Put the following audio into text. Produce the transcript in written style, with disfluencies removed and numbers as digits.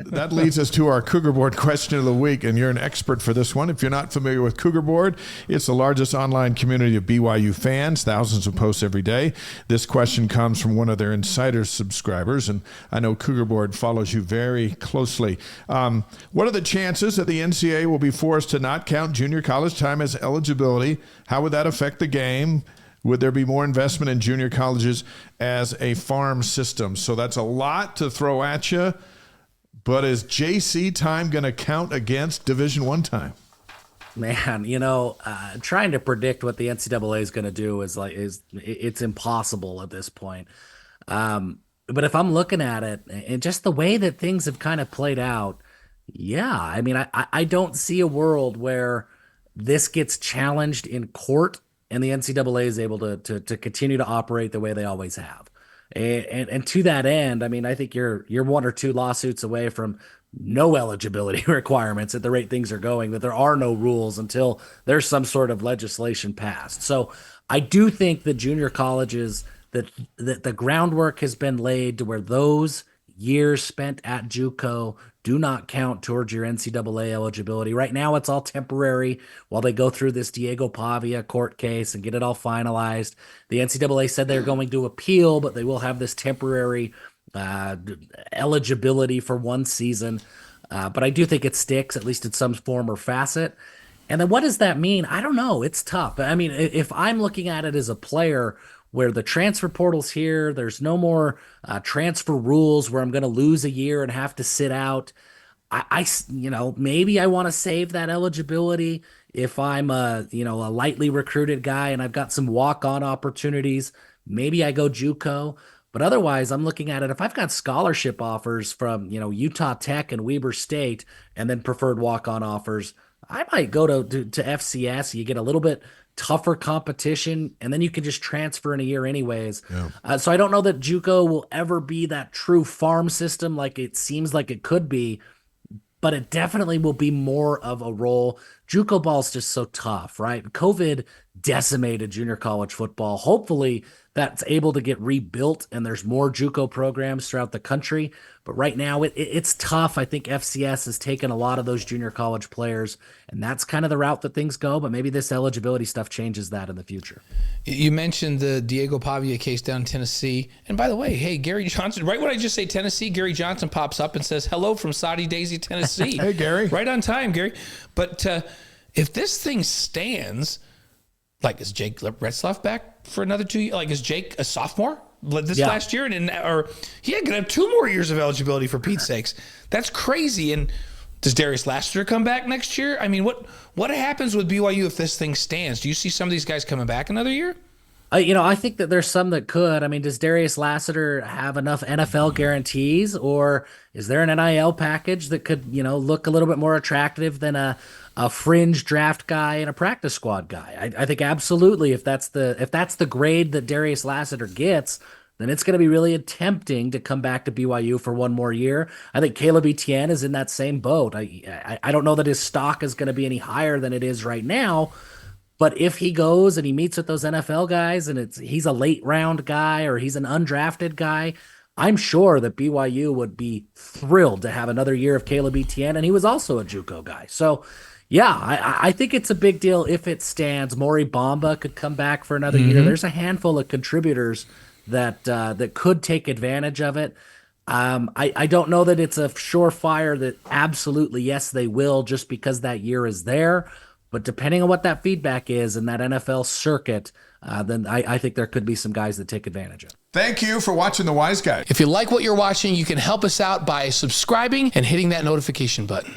that leads us to our CougarBoard question of the week, and you're an expert for this one. If you're not familiar with CougarBoard, it's the largest online community of BYU fans, thousands of posts every day. This question comes from one of their insider subscribers, and I know CougarBoard follows you very closely. What are the chances that the NCAA will be forced to not count junior college time as eligibility? How would that affect the game? Would there be more investment in junior colleges as a farm system? So that's a lot to throw at you. But is JC time going to count against Division I time? Man, trying to predict what the NCAA is going to do it's impossible at this point. But if I'm looking at it and just the way that things have kind of played out, yeah, I mean, I don't see a world where this gets challenged in court and the NCAA is able to continue to operate the way they always have. And to that end, I mean, I think you're one or two lawsuits away from no eligibility requirements at the rate things are going, that there are no rules until there's some sort of legislation passed. So I do think that junior colleges, that the groundwork has been laid to where those years spent at JUCO do not count towards your NCAA eligibility. Right now, it's all temporary while they go through this Diego Pavia court case and get it all finalized. The NCAA said they're going to appeal, but they will have this temporary eligibility for one season. But I do think it sticks, at least in some form or facet. And then what does that mean? I don't know. It's tough. I mean, if I'm looking at it as a player where the transfer portal's here, there's no more transfer rules where I'm going to lose a year and have to sit out. Maybe I want to save that eligibility if I'm a lightly recruited guy and I've got some walk-on opportunities. Maybe I go JUCO. But otherwise, I'm looking at it, if I've got scholarship offers from, Utah Tech and Weber State and then preferred walk-on offers, I might go to FCS. You get a little bit tougher competition, and then you can just transfer in a year anyways. Yeah. So I don't know that JUCO will ever be that true farm system like it seems like it could be, but it definitely will be more of a role. JUCO ball is just so tough, right? COVID decimated junior college football. Hopefully that's able to get rebuilt and there's more JUCO programs throughout the country. But right now it's tough. I think FCS has taken a lot of those junior college players, and that's kind of the route that things go. But maybe this eligibility stuff changes that in the future. You mentioned the Diego Pavia case down in Tennessee. And by the way, hey, Gary Johnson, right when I just say Tennessee, Gary Johnson pops up and says, hello from Saudi Daisy, Tennessee. Hey, Gary. Right on time, Gary. But if this thing stands, like, is Jake Retzlaff back for another 2 years? Like, is Jake a sophomore last year? Or he ain't going to have 2 more years of eligibility, for Pete's sakes. That's crazy. And does Darius Lassiter come back next year? I mean, what happens with BYU if this thing stands? Do you see some of these guys coming back another year? I think that there's some that could. I mean, does Darius Lassiter have enough NFL guarantees, or is there an NIL package that could, look a little bit more attractive than a fringe draft guy and a practice squad guy? I think absolutely. If that's the grade that Darius Lassiter gets, then it's going to be really tempting to come back to BYU for one more year. I think Caleb Etienne is in that same boat. I don't know that his stock is going to be any higher than it is right now. But if he goes and he meets with those NFL guys and he's a late round guy or he's an undrafted guy, I'm sure that BYU would be thrilled to have another year of Caleb Etienne, and he was also a JUCO guy. So, yeah, I think it's a big deal if it stands. Maury Bamba could come back for another year. There's a handful of contributors that could take advantage of it. I don't know that it's a surefire that absolutely, yes, they will just because that year is there. But depending on what that feedback is in that NFL circuit, then I think there could be some guys that take advantage of it. Thank you for watching The Wise Guy. If you like what you're watching, you can help us out by subscribing and hitting that notification button.